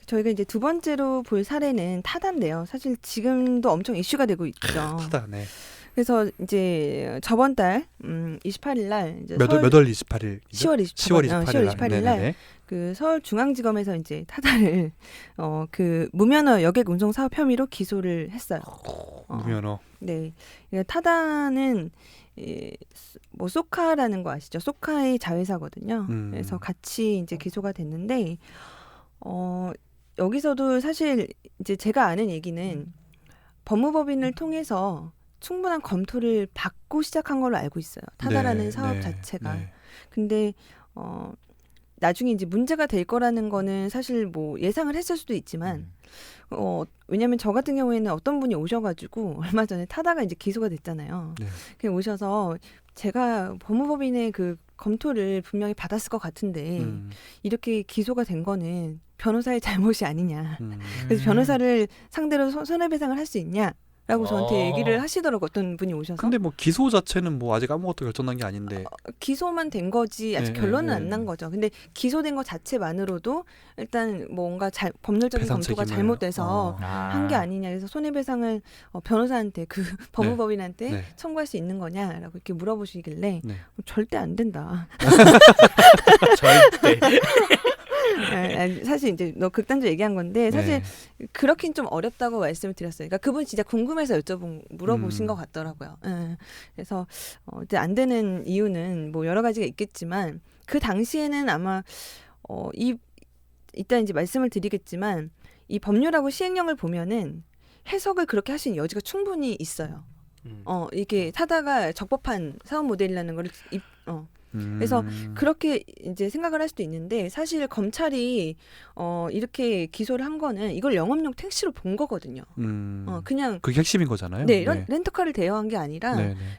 저희가 이제 두 번째로 볼 사례는 타다인데요. 사실 지금도 엄청 이슈가 되고 있죠. 타다. 네. 그래서 이제 저번 달 28일 날 이제 몇 월 28일? 10월 28일 날 그 서울중앙지검에서 이제 타다를 그 무면허 여객 운송 사업 혐의로 기소를 했어요. 무면허. 네. 타다는 뭐 소카라는 거 아시죠? 소카의 자회사거든요. 그래서 같이 이제 기소가 됐는데 여기서도 사실 이제 제가 아는 얘기는 법무법인을 통해서 충분한 검토를 받고 시작한 걸로 알고 있어요. 타다라는 사업 자체가. 네. 근데 나중에 이제 문제가 될 거라는 거는 사실 뭐 예상을 했을 수도 있지만 왜냐하면 저 같은 경우에는 어떤 분이 오셔가지고 얼마 전에 타다가 이제 기소가 됐잖아요. 네. 그냥 오셔서 제가 법무법인의 그 검토를 분명히 받았을 것 같은데 이렇게 기소가 된 거는 변호사의 잘못이 아니냐. 그래서 변호사를 상대로 손해배상을 할 수 있냐. 라고 저한테 얘기를 하시더라고 어떤 분이 오셔서. 근데 뭐 기소 자체는 뭐 아직 아무것도 결정난 게 아닌데. 기소만 된 거지 아직 결론은 안 난 거죠. 근데 기소된 것 자체만으로도 일단 뭔가 법률적인 검토가 잘못돼서 한 게 아니냐. 그래서 손해배상을 변호사한테 그 법무법인한테 청구할 수 있는 거냐라고 이렇게 물어보시길래 절대 안 된다. 절대. 사실 이제 너 극단적으로 얘기한 건데 사실 그렇긴 좀 어렵다고 말씀을 드렸어요. 그러니까 그분 진짜 궁금해서 물어보신 것 같더라고요. 그래서 이제 안 되는 이유는 뭐 여러 가지가 있겠지만 그 당시에는 아마 이따 이제 말씀을 드리겠지만 이 법률하고 시행령을 보면은 해석을 그렇게 할 수 있는 여지가 충분히 있어요. 이게 타다가 적법한 사업 모델이라는 걸 그래서 그렇게 이제 생각을 할 수도 있는데 사실 검찰이 이렇게 기소를 한 거는 이걸 영업용 택시로 본 거거든요. 그냥 그게 핵심인 거잖아요. 네, 렌터카를 대여한 게 아니라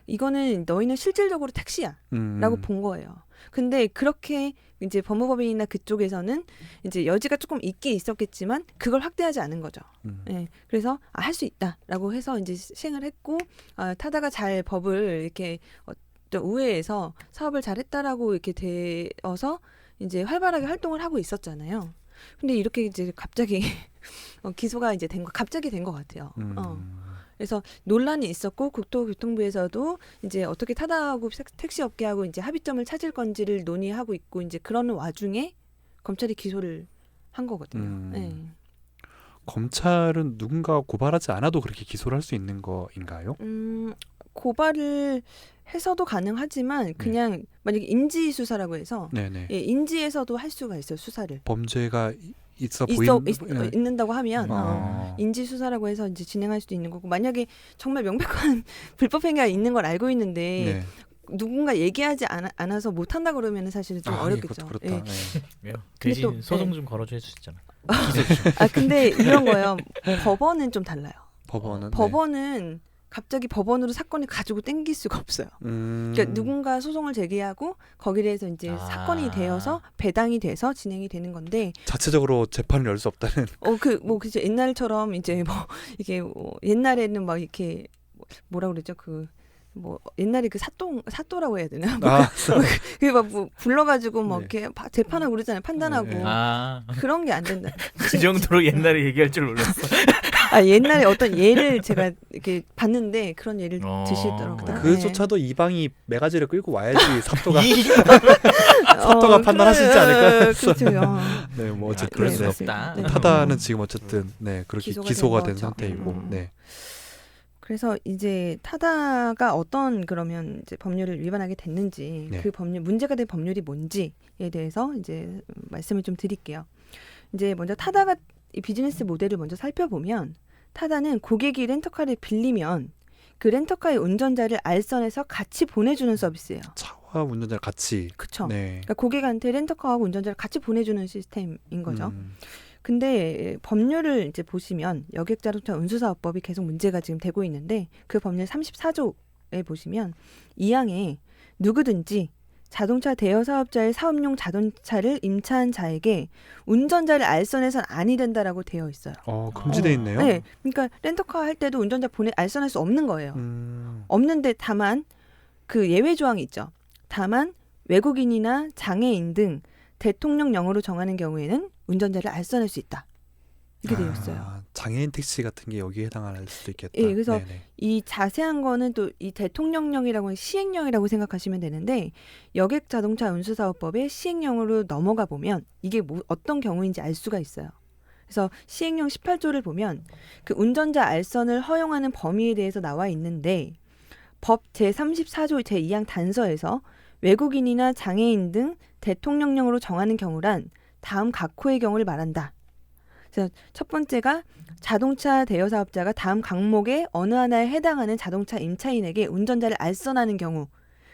이거는 너희는 실질적으로 택시야라고 본 거예요. 근데 그렇게 이제 법무법인이나 그쪽에서는 이제 여지가 조금 있긴 있었겠지만 그걸 확대하지 않은 거죠. 네, 그래서 할 수 있다라고 해서 이제 시행을 했고 타다가 잘 법을 이렇게 우회해서 사업을 잘했다라고 이렇게 되어서 이제 활발하게 활동을 하고 있었잖아요. 근데 이렇게 이제 갑자기 기소가 이제 갑자기 된 것 같아요. 그래서 논란이 있었고 국토교통부에서도 이제 어떻게 타다하고 택시업계하고 이제 합의점을 찾을 건지를 논의하고 있고 이제 그러는 와중에 검찰이 기소를 한 거거든요. 네. 검찰은 누군가 고발하지 않아도 그렇게 기소를 할 수 있는 거인가요? 고발을 해서도 가능하지만 그냥 만약에 인지 수사라고 해서 인지에서도 할 수가 있어요. 수사를. 범죄가 있는다고 하면 인지 수사라고 해서 이제 진행할 수도 있는 거고 만약에 정말 명백한 불법 행위가 있는 걸 알고 있는데 누군가 얘기하지 않아서 못 한다 그러면 사실은 좀 어렵겠죠. 그렇다. 대신 소송 좀 걸어줄 수 있잖아요. 근데 이런 거예요. 법원은 좀 달라요. 법원은 갑자기 법원으로 사건을 가지고 땡길 수가 없어요. 그러니까 누군가 소송을 제기하고 거기에 대해서 이제 사건이 되어서 배당이 돼서 진행이 되는 건데 자체적으로 재판을 열 수 없다는. 그죠. 옛날처럼 이제 뭐 이게 옛날에는 막 이렇게 뭐라 그러죠 옛날에 그 사또라고 해야 되나? 그게 막 불러가지고 막 이렇게 재판하고 그러잖아요. 판단하고 그런 게 안 된다. 그 정도로 옛날에 얘기할 줄 몰랐어. 옛날에 어떤 예를 제가 이렇게 봤는데 그런 예를 드시더라고요. 그조차도 이방이 매가지를 끌고 와야지 사또가 판단하시지 않을까? 그렇죠. 네, 뭐 어쨌든 그럴 수 없다. 타다는 지금 어쨌든 그렇게 기소가 된 상태이고. 그래서 이제 타다가 어떤 그러면 이제 법률을 위반하게 됐는지 그 법률 문제가 된 법률이 뭔지에 대해서 이제 말씀을 좀 드릴게요. 이제 먼저 타다가 이 비즈니스 모델을 먼저 살펴보면 타다는 고객이 렌터카를 빌리면 그 렌터카의 운전자를 알선해서 같이 보내주는 서비스예요. 차와 운전자를 같이. 그렇죠. 그러니까 고객한테 렌터카하고 운전자를 같이 보내주는 시스템인 거죠. 근데 법률을 이제 보시면 여객자동차 운수사업법이 계속 문제가 지금 되고 있는데 그 법률 34조에 보시면 2항에 누구든지 자동차 대여 사업자의 사업용 자동차를 임차한 자에게 운전자를 알선해서는 아니 된다라고 되어 있어요. 금지돼 있네요. 네, 그러니까 렌터카 할 때도 운전자 알선할 수 없는 거예요. 없는데 다만 그 예외 조항이 있죠. 다만 외국인이나 장애인 등 대통령령으로 정하는 경우에는 운전자를 알선할 수 있다. 이렇게 되어 있어요. 장애인 택시 같은 게 여기에 해당할 수도 있겠다. 예, 그래서 네네. 이 자세한 거는 또 이 대통령령이라고 하는 시행령이라고 생각하시면 되는데 여객 자동차 운수사업법의 시행령으로 넘어가 보면 이게 어떤 경우인지 알 수가 있어요. 그래서 시행령 18조를 보면 그 운전자 알선을 허용하는 범위에 대해서 나와 있는데 법 제34조 제2항 단서에서 외국인이나 장애인 등 대통령령으로 정하는 경우란 다음 각호의 경우를 말한다. 그래서 첫 번째가 자동차 대여 사업자가 다음 항목의 어느 하나에 해당하는 자동차 임차인에게 운전자를 알선하는 경우.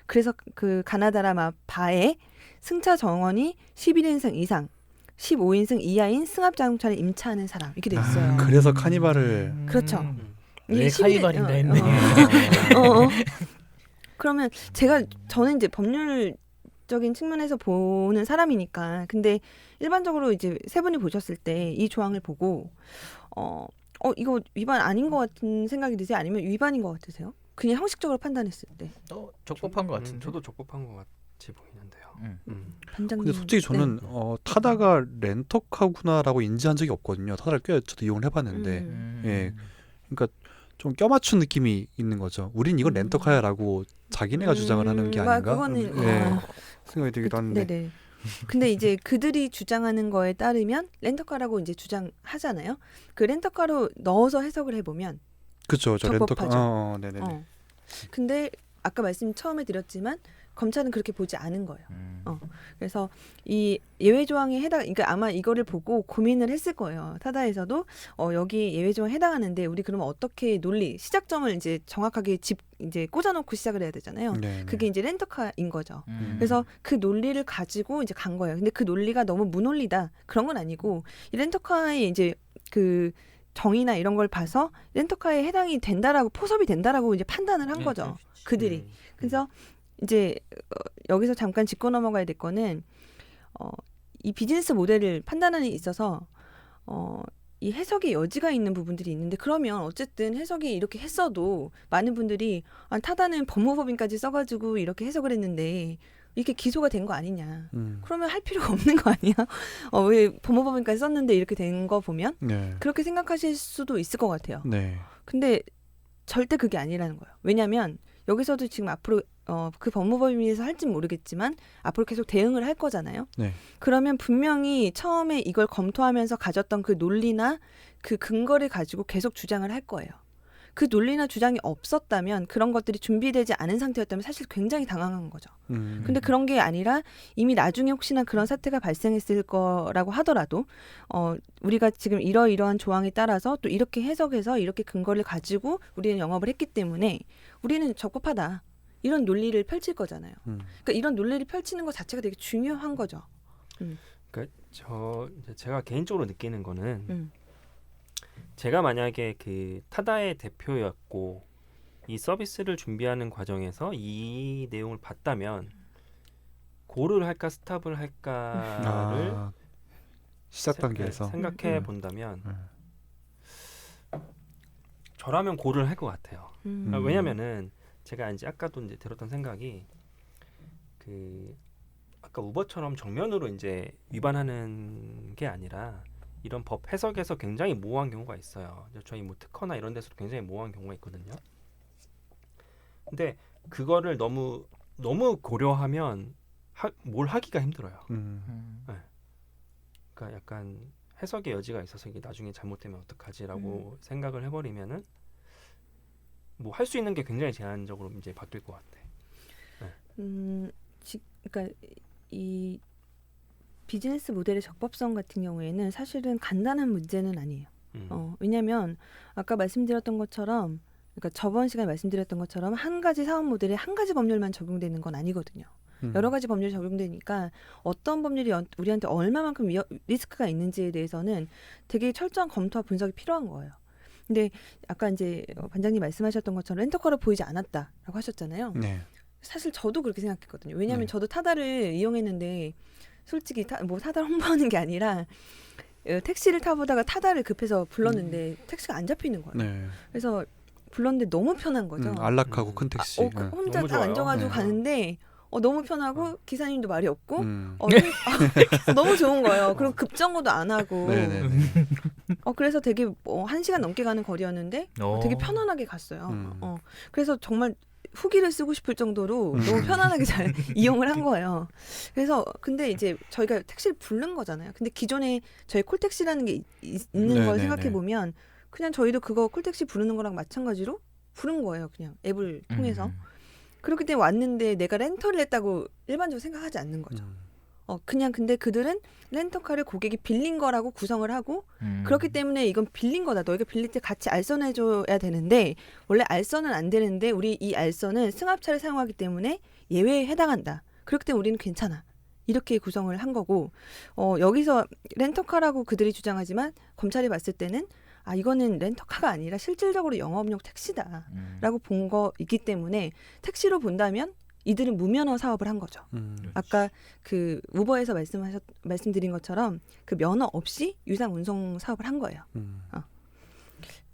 그래서 그 가나다라 바에 승차 정원이 11인승 이상, 15인승 이하인 승합 자동차를 임차하는 사람 이렇게 돼 있어요. 그래서 카니발을 그렇죠. 왜 카니발인가 했네. 그러면 저는 이제 법률적인 측면에서 보는 사람이니까 근데 일반적으로 이제 세 분이 보셨을 때 이 조항을 보고 이거 위반 아닌 것 같은 생각이 드세요? 아니면 위반인 것 같으세요? 그냥 형식적으로 판단했을 때. 적법한 것 같은데. 저도 적법한 것 같이 보이는데요. 반장님. 근데 솔직히 저는 타다가 렌터카구나라고 인지한 적이 없거든요. 타다를 꽤 저도 이용을 해봤는데 예, 그러니까 좀 껴맞춘 느낌이 있는 거죠. 우린 이건 렌터카야라고 자기네가 주장을 하는 게 아닌가? 그거는 생각이 들기도 하는데. 네네. 근데 이제 그들이 주장하는 거에 따르면 렌터카라고 이제 주장하잖아요. 그 렌터카로 넣어서 해석을 해보면 그렇죠. 저 렌터카. 적법하죠. 네네네. 근데 아까 말씀 처음에 드렸지만 검찰은 그렇게 보지 않은 거예요. 그래서 이 예외 조항에 그러니까 아마 이거를 보고 고민을 했을 거예요. 타다에서도 여기 예외 조항에 해당하는데 우리 그러면 어떻게 시작점을 이제 정확하게 이제 꽂아놓고 시작을 해야 되잖아요. 네네. 그게 이제 렌터카인 거죠. 그래서 그 논리를 가지고 이제 간 거예요. 근데 그 논리가 너무 무논리다 그런 건 아니고 이 렌터카의 이제 그 정의나 이런 걸 봐서 렌터카에 해당이 된다라고 포섭이 된다라고 이제 판단을 한 거죠. 그들이. 그래서 이제 여기서 잠깐 짚고 넘어가야 될 거는 이 비즈니스 모델을 판단하는 데 있어서 이 해석의 여지가 있는 부분들이 있는데 그러면 어쨌든 해석이 이렇게 했어도 많은 분들이 타다는 법무법인까지 써가지고 이렇게 해석을 했는데 이렇게 기소가 된 거 아니냐. 그러면 할 필요가 없는 거 아니야? 왜 법무법인까지 썼는데 이렇게 된 거 보면 그렇게 생각하실 수도 있을 것 같아요. 네. 근데 절대 그게 아니라는 거예요. 왜냐하면 여기서도 지금 앞으로 그 법무법인에서 할진 모르겠지만 앞으로 계속 대응을 할 거잖아요. 네. 그러면 분명히 처음에 이걸 검토하면서 가졌던 그 논리나 그 근거를 가지고 계속 주장을 할 거예요. 그 논리나 주장이 없었다면 그런 것들이 준비되지 않은 상태였다면 사실 굉장히 당황한 거죠. 근데 그런 게 아니라 이미 나중에 혹시나 그런 사태가 발생했을 거라고 하더라도 우리가 지금 이러이러한 조항에 따라서 또 이렇게 해석해서 이렇게 근거를 가지고 우리는 영업을 했기 때문에 우리는 적법하다. 이런 논리를 펼칠 거잖아요. 그러니까 이런 논리를 펼치는 것 자체가 되게 중요한 거죠. 그러니까 제가 개인적으로 느끼는 거는 제가 만약에 그 타다의 대표였고 이 서비스를 준비하는 과정에서 이 내용을 봤다면 고를 할까 스탑을 할까를 시작 단계에서 생각해 본다면 저라면 고를 할 것 같아요. 왜냐면은 제가 이제 아까도 이제 들었던 생각이 그 아까 우버처럼 정면으로 이제 위반하는 게 아니라 이런 법 해석에서 굉장히 모호한 경우가 있어요. 저희 뭐 특허나 이런 데서도 굉장히 모호한 경우가 있거든요. 근데 그거를 너무 고려하면 뭘 하기가 힘들어요. 네. 그러니까 약간 해석의 여지가 있어서 이게 나중에 잘못되면 어떡하지라고 생각을 해버리면은 뭐 할 수 있는 게 굉장히 제한적으로 이제 바뀔 것 같아. 네. 그러니까 이 비즈니스 모델의 적법성 같은 경우에는 사실은 간단한 문제는 아니에요. 왜냐하면 아까 말씀드렸던 것처럼, 그러니까 저번 시간에 말씀드렸던 것처럼 한 가지 사업 모델에 한 가지 법률만 적용되는 건 아니거든요. 여러 가지 법률이 적용되니까 어떤 법률이 우리한테 얼마만큼 리스크가 있는지에 대해서는 되게 철저한 검토와 분석이 필요한 거예요. 근데 아까 이제 반장님 말씀하셨던 것처럼 렌터카로 보이지 않았다라고 하셨잖아요. 네. 사실 저도 그렇게 생각했거든요. 왜냐하면 저도 타다를 이용했는데 솔직히 타다를 홍보하는 게 아니라 택시를 타보다가 타다를 급해서 불렀는데 택시가 안 잡히는 거예요. 네. 그래서 불렀는데 너무 편한 거죠. 안락하고 큰 택시. 혼자 딱 앉아가지고 가는데 너무 편하고 기사님도 말이 없고 너무 좋은 거예요. 그리고 급정거도 안 하고 그래서 되게 1시간 넘게 가는 거리였는데 되게 편안하게 갔어요. 그래서 정말 후기를 쓰고 싶을 정도로 너무 편안하게 잘 이용을 한 거예요. 그래서 근데 이제 저희가 택시를 부른 거잖아요. 근데 기존에 저희 콜택시라는 게 있는 걸 생각해 보면 그냥 저희도 그거 콜택시 부르는 거랑 마찬가지로 부른 거예요. 그냥 앱을 통해서. 그렇기 때문에 왔는데 내가 렌터를 했다고 일반적으로 생각하지 않는 거죠. 그냥 근데 그들은 렌터카를 고객이 빌린 거라고 구성을 하고 그렇기 때문에 이건 빌린 거다. 너희가 빌릴 때 같이 알선해줘야 되는데 원래 알선은 안 되는데 우리 이 알선은 승합차를 사용하기 때문에 예외에 해당한다. 그렇기 때문에 우리는 괜찮아. 이렇게 구성을 한 거고 여기서 렌터카라고 그들이 주장하지만 검찰이 봤을 때는 이거는 렌터카가 아니라 실질적으로 영업용 택시다라고 본 거이기 때문에 택시로 본다면 이들은 무면허 사업을 한 거죠. 아까 그 우버에서 말씀드린 것처럼 그 면허 없이 유상 운송 사업을 한 거예요.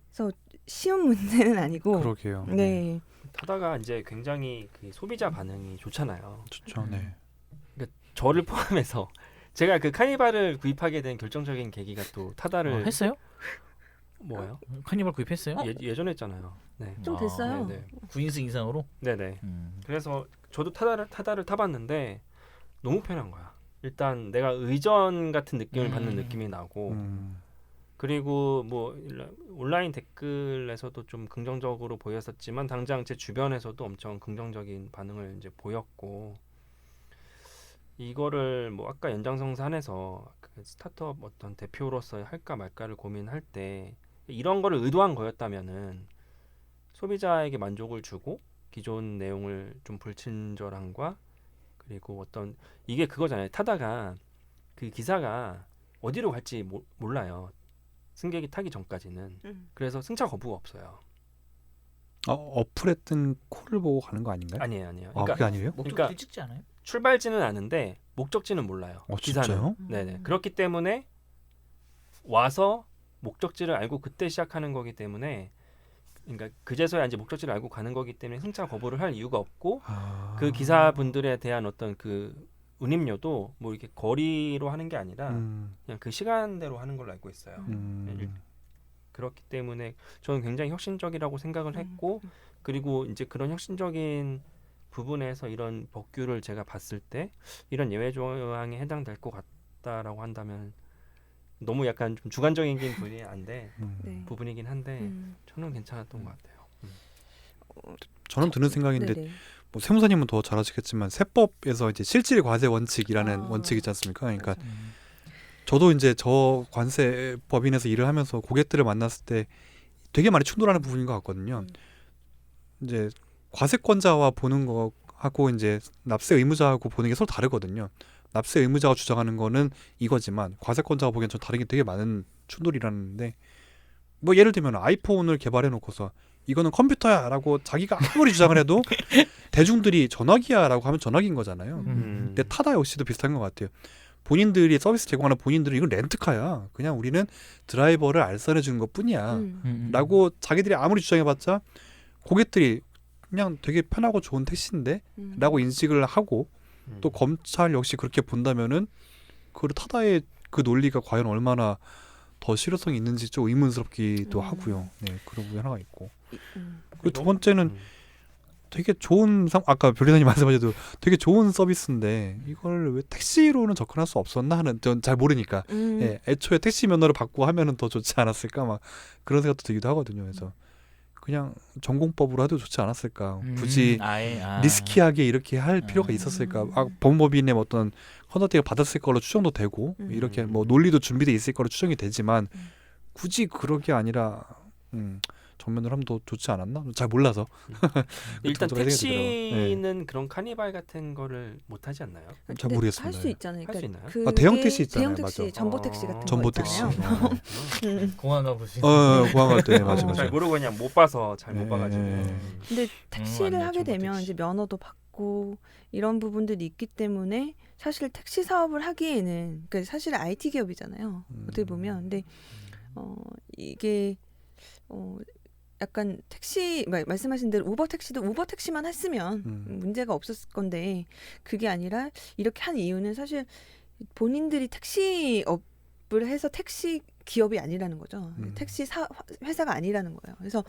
그래서 쉬운 문제는 아니고. 그러게요. 네. 타다가 이제 굉장히 그 소비자 반응이 좋잖아요. 좋죠. 네. 그러니까 저를 포함해서 제가 그 카니발을 구입하게 된 결정적인 계기가 또 타다를 했어요? 뭐예요? 카니발 구입했어요? 예전에 했잖아요. 네. 좀 됐어요. 네네. 9인승 이상으로? 네네. 그래서 저도 타다를 타봤는데 너무 편한 거야. 일단 내가 의전 같은 느낌을 받는 느낌이 나고 그리고 뭐 온라인 댓글에서도 좀 긍정적으로 보였었지만 당장 제 주변에서도 엄청 긍정적인 반응을 이제 보였고 이거를 뭐 아까 연장성산에서 그 스타트업 어떤 대표로서 할까 말까를 고민할 때 이런 거를 의도한 거였다면은 소비자에게 만족을 주고 기존 내용을 좀 불친절함과 그리고 어떤 이게 그거잖아요. 타다가 그 기사가 어디로 갈지 몰라요. 승객이 타기 전까지는. 그래서 승차 거부가 없어요. 어플에 뜬 콜을 보고 가는 거 아닌가요? 아니에요. 그러니까, 그게 아니에요? 목적지 찍지 않아요? 출발지는 아는데 목적지는 몰라요. 기사는. 진짜요? 네네. 그렇기 때문에 와서 목적지를 알고 그때 시작하는 거기 때문에 그러니까 그제서야 이제 목적지를 알고 가는 거기 때문에 승차 거부를 할 이유가 없고 그 기사분들에 대한 어떤 그 운임료도 뭐 이렇게 거리로 하는 게 아니라 그냥 그 시간대로 하는 걸로 알고 있어요. 그렇기 때문에 저는 굉장히 혁신적이라고 생각을 했고 그리고 이제 그런 혁신적인 부분에서 이런 법규를 제가 봤을 때 이런 예외 조항에 해당될 것 같다라고 한다면 너무 약간 좀 주관적인 부분이긴 한데 저는 괜찮았던 것 같아요. 저는 드는 생각인데 뭐 세무사님은 더 잘 아시겠지만 세법에서 이제 실질 과세 원칙이라는 원칙이 있지 않습니까? 그러니까 저도 이제 저 관세 법인에서 일을 하면서 고객들을 만났을 때 되게 많이 충돌하는 부분인 것 같거든요. 이제 과세권자와 보는 거하고 이제 납세 의무자하고 보는 게 서로 다르거든요. 납세 의무자가 주장하는 거는 이거지만 과세권자가 보기엔 좀 다른 게 되게 많은 충돌이라는데 뭐 예를 들면 아이폰을 개발해 놓고서 이거는 컴퓨터야라고 자기가 아무리 주장을 해도 대중들이 전화기야라고 하면 전화기인 거잖아요. 근데 타다 역시도 비슷한 것 같아요. 본인들이 서비스 제공하는 본인들이 이건 렌트카야. 그냥 우리는 드라이버를 알선해 주는 것뿐이야. 라고 자기들이 아무리 주장해봤자 고객들이 그냥 되게 편하고 좋은 택시인데 라고 인식을 하고 또 검찰 역시 그렇게 본다면은 그 타다의 그 논리가 과연 얼마나 더 실효성이 있는지 좀 의문스럽기도 하고요. 네, 그런 부분이 하나가 있고. 그리고 두 번째는 되게 좋은 아까 변리사님 말씀하셔도 되게 좋은 서비스인데 이걸 왜 택시로는 접근할 수 없었나 하는 전 잘 모르니까 예, 애초에 택시 면허를 받고 하면은 더 좋지 않았을까 막 그런 생각도 들기도 하거든요. 그래서 그냥 전공법으로 해도 좋지 않았을까? 굳이 리스키하게 이렇게 할 필요가 있었을까? 법무법인의 어떤 컨설팅을 받았을 걸로 추정도 되고 이렇게 뭐 논리도 준비돼 있을 걸로 추정이 되지만 굳이 그렇게 아니라 전면으로 하면 더 좋지 않았나? 잘 몰라서. 일단 택시는 그런 카니발 같은 거를 못 하지 않나요? 잘 모르겠습니다. 할 수 있잖아요. 할 수 있나요? 대형 택시 있잖아요. 대형 택시, 맞아. 전보 택시 같은 전보 거 택시. 있잖아요. 공항 가보시. 공항 갈 때 맞아. 잘 모르고 그냥 못 봐서 잘 못 봐가지고. 근데 택시를 하게 되면 택시. 이제 면허도 받고 이런 부분들이 있기 때문에 사실 택시 사업을 하기에는 그러니까 사실 IT 기업이잖아요. 어떻게 보면 근데 이게 약간 택시 말씀하신 대로 우버 택시도 우버 택시만 했으면 문제가 없었을 건데 그게 아니라 이렇게 한 이유는 사실 본인들이 택시업을 해서 택시 기업이 아니라는 거죠. 택시 회사가 아니라는 거예요. 그래서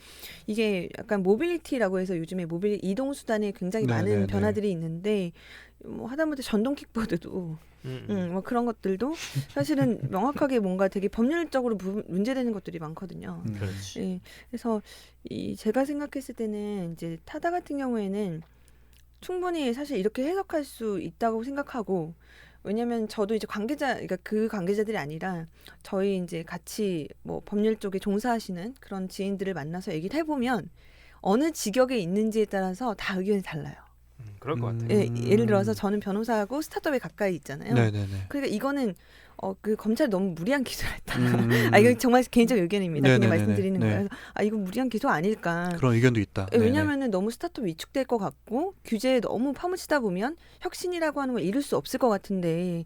이게 약간 모빌리티라고 해서 요즘에 이동 수단에 굉장히 많은 변화들이 있는데 뭐 하다못해 전동 킥보드도 뭐 그런 것들도 사실은 명확하게 뭔가 되게 법률적으로 문제되는 것들이 많거든요. 그렇지. 예, 그래서 제가 생각했을 때는 이제 타다 같은 경우에는 충분히 사실 이렇게 해석할 수 있다고 생각하고 왜냐면 저도 이제 그러니까 그 관계자들이 아니라 저희 이제 같이 뭐 법률 쪽에 종사하시는 그런 지인들을 만나서 얘기를 해보면 어느 직역에 있는지에 따라서 다 의견이 달라요. 그럴 것 같아요. 예, 예를 들어서 저는 변호사하고 스타트업에 가까이 있잖아요. 네네네. 그러니까 이거는 그 검찰이 너무 무리한 기소를 했다. 이거 정말 개인적 의견입니다. 그냥 말씀드리는 거예요. 이거 무리한 기소 아닐까. 그런 의견도 있다. 왜냐하면 너무 스타트업 위축될 것 같고 규제에 너무 파묻히다 보면 혁신이라고 하는 걸 이룰 수 없을 것 같은데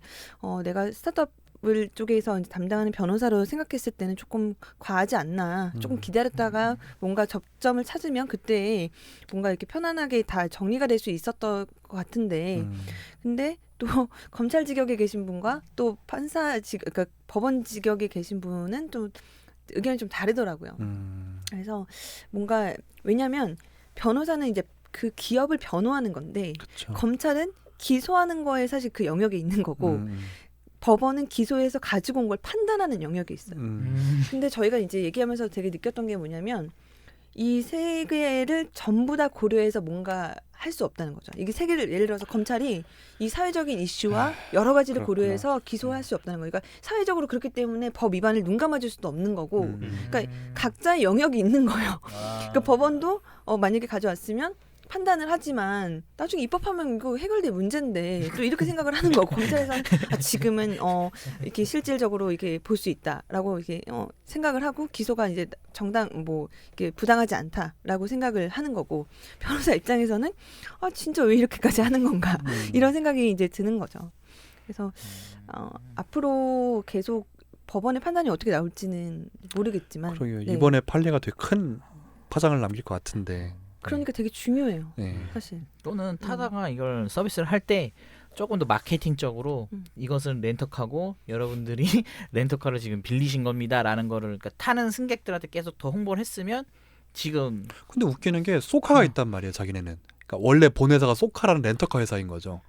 내가 스타트업을 쪽에서 이제 담당하는 변호사로 생각했을 때는 조금 과하지 않나. 조금 기다렸다가 뭔가 접점을 찾으면 그때 뭔가 이렇게 편안하게 다 정리가 될 수 있었던 것 같은데 근데 또 검찰 직역에 계신 분과 또 그러니까 법원 직역에 계신 분은 또 의견이 좀 다르더라고요. 그래서 뭔가 왜냐하면 변호사는 이제 그 기업을 변호하는 건데 그쵸. 검찰은 기소하는 거에 사실 그 영역에 있는 거고 법원은 기소해서 가지고 온 걸 판단하는 영역에 있어요. 근데 저희가 이제 얘기하면서 되게 느꼈던 게 뭐냐면 이 세 개를 전부 다 고려해서 뭔가 할 수 없다는 거죠. 이게 세 개를 예를 들어서 검찰이 이 사회적인 이슈와 여러 가지를 그렇구나. 고려해서 기소할 수 없다는 거예요. 그러니까 사회적으로 그렇기 때문에 법 위반을 눈 감아줄 수도 없는 거고 그러니까 각자의 영역이 있는 거예요. 그러니까 법원도 만약에 가져왔으면 판단을 하지만 나중에 입법하면 이거 해결될 문제인데 또 이렇게 생각을 하는 거고 검찰에서는 지금은 이렇게 실질적으로 이렇게 볼 수 있다라고 이렇게 생각을 하고 기소가 이제 이렇게 부당하지 않다라고 생각을 하는 거고 변호사 입장에서는 진짜 왜 이렇게까지 하는 건가 이런 생각이 이제 드는 거죠. 그래서 앞으로 계속 법원의 판단이 어떻게 나올지는 모르겠지만 이번에 판례가 되게 큰 파장을 남길 것 같은데. 그러니까 되게 중요해요. 사실. 또는 타다가 이걸 서비스를 할 때 조금 더 마케팅적으로 이것은 렌터카고 여러분들이 렌터카를 지금 빌리신 겁니다라는 거를 그러니까 타는 승객들한테 계속 더 홍보를 했으면 지금 근데 웃기는 게 소카가 있단 말이에요. 자기네는. 그러니까 원래 본회사가 소카라는 렌터카 회사인 거죠.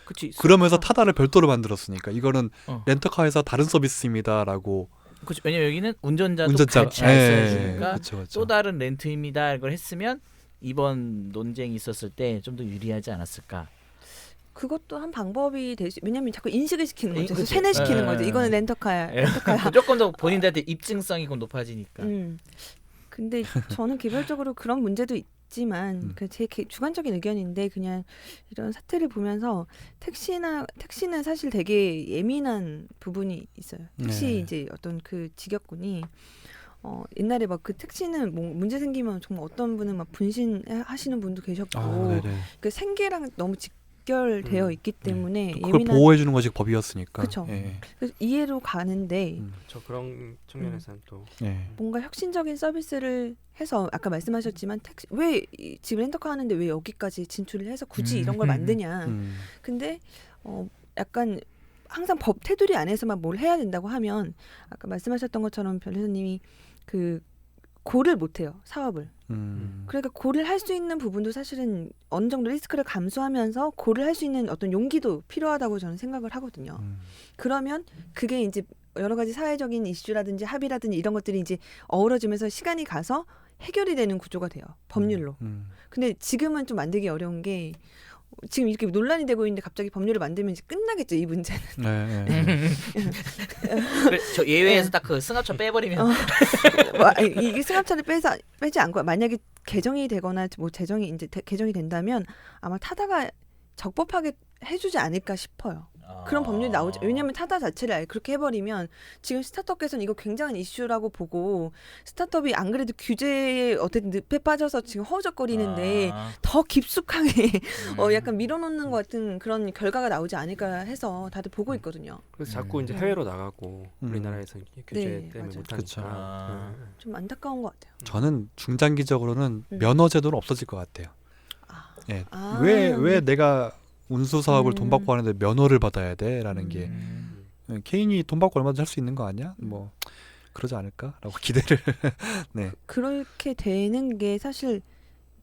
그치. 그러면서 타다를 별도로 만들었으니까 이거는 렌터카 회사 다른 서비스입니다라고. 그치. 왜냐면 여기는 운전자도 같이 있어주니까 또 다른 렌트입니다. 이걸 했으면 이번 논쟁이 있었을 때 좀 더 유리하지 않았을까? 그것도 한 방법이 될 수. 왜냐면 자꾸 인식을 시키는 거죠. 세뇌시키는 거죠. 이거는 렌터카야. 렌터카야. 조금 더 본인들한테 입증성이 높아지니까. 근데 저는 개별적으로 그런 문제도 있지만 제 주관적인 의견인데 그냥 이런 사태를 보면서 택시는 사실 되게 예민한 부분이 있어요. 택시 이제 어떤 그 직역군이 옛날에 막 그 택시는 뭐 문제 생기면 정말 어떤 분은 막 분신하시는 분도 계셨고 그 생계랑 너무 직결되어 있기 때문에 그걸 보호해 주는 것이 법이었으니까. 그렇죠. 그래서 이해로 가는데 저 그런 측면에서는 또 뭔가 혁신적인 서비스를 해서 아까 말씀하셨지만 왜 지금 렌터카 하는데 왜 여기까지 진출을 해서 굳이 이런 걸 만드냐. 근데 약간 항상 법 테두리 안에서만 뭘 해야 된다고 하면 아까 말씀하셨던 것처럼 변호사님이 고를 못해요 사업을. 그러니까 고를 할 수 있는 부분도 사실은 어느 정도 리스크를 감수하면서 고를 할 수 있는 어떤 용기도 필요하다고 저는 생각을 하거든요. 그러면 그게 이제 여러 가지 사회적인 이슈라든지 합의라든지 이런 것들이 이제 어우러지면서 시간이 가서 해결이 되는 구조가 돼요 법률로. 근데 지금은 좀 만들기 어려운 게 지금 이렇게 논란이 되고 있는데 갑자기 법률을 만들면 이제 끝나겠죠 이 문제는. 저 예외에서 딱 그 승합차 빼버리면 이게 승합차를 빼지 않고 만약에 개정이 되거나 뭐 재정이 이제 개정이 된다면 아마 타다가 적법하게 해주지 않을까 싶어요. 그런 법률이 나오죠. 왜냐하면 타다 자체를 아예 그렇게 해버리면 지금 스타트업계에서는 이거 굉장한 이슈라고 보고 스타트업이 안 그래도 규제에 어쨌든 늪에 빠져서 지금 허우적거리는데 더 깊숙하게 약간 밀어놓는 것 같은 그런 결과가 나오지 않을까 해서 다들 보고 있거든요. 그래서 자꾸 이제 해외로 나가고 우리나라에서 규제 때문에 못하니까 좀 안타까운 것 같아요. 저는 중장기적으로는 면허 제도는 없어질 것 같아요. 왜 내가 운수 사업을 돈 받고 하는데 면허를 받아야 돼라는 게 개인이 돈 받고 얼마든지 할 수 있는 거 아니야? 뭐 그러지 않을까라고 기대를 네. 그렇게 되는 게 사실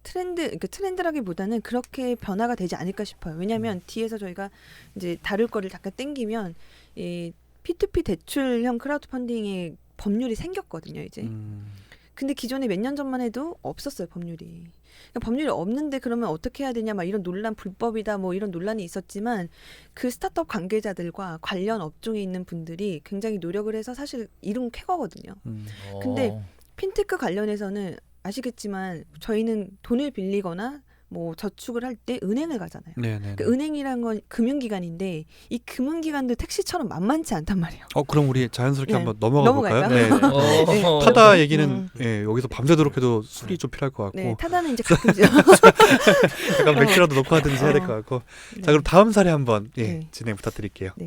그러니까 트렌드라기보다는 그렇게 변화가 되지 않을까 싶어요. 왜냐하면 뒤에서 저희가 이제 다룰 거를 잠깐 땡기면 이 P2P 대출형 크라우드 펀딩의 법률이 생겼거든요, 이제. 근데 기존에 몇 년 전만 해도 없었어요, 법률이. 그러니까 법률이 없는데 그러면 어떻게 해야 되냐, 막 이런 논란, 불법이다, 뭐 이런 논란이 있었지만 그 스타트업 관계자들과 관련 업종에 있는 분들이 굉장히 노력을 해서 사실 이룬 쾌거거든요. 근데 핀테크 관련해서는 아시겠지만 저희는 돈을 빌리거나 뭐 저축을 할 때 은행을 가잖아요. 그러니까 은행이란 건 금융기관인데 이 금융기관도 택시처럼 만만치 않단 말이에요. 그럼 우리 자연스럽게 네. 한번 넘어가 볼까요? 네. 네. 타다 얘기는 예, 여기서 밤새도록 해도 술이 좀 필요할 것 같고 네, 타다는 이제 가끔씩 약간 맥주라도 넣고 하든지 해야 될 것 같고 네. 자 그럼 다음 사례 한번 예, 네. 진행 부탁드릴게요. 네.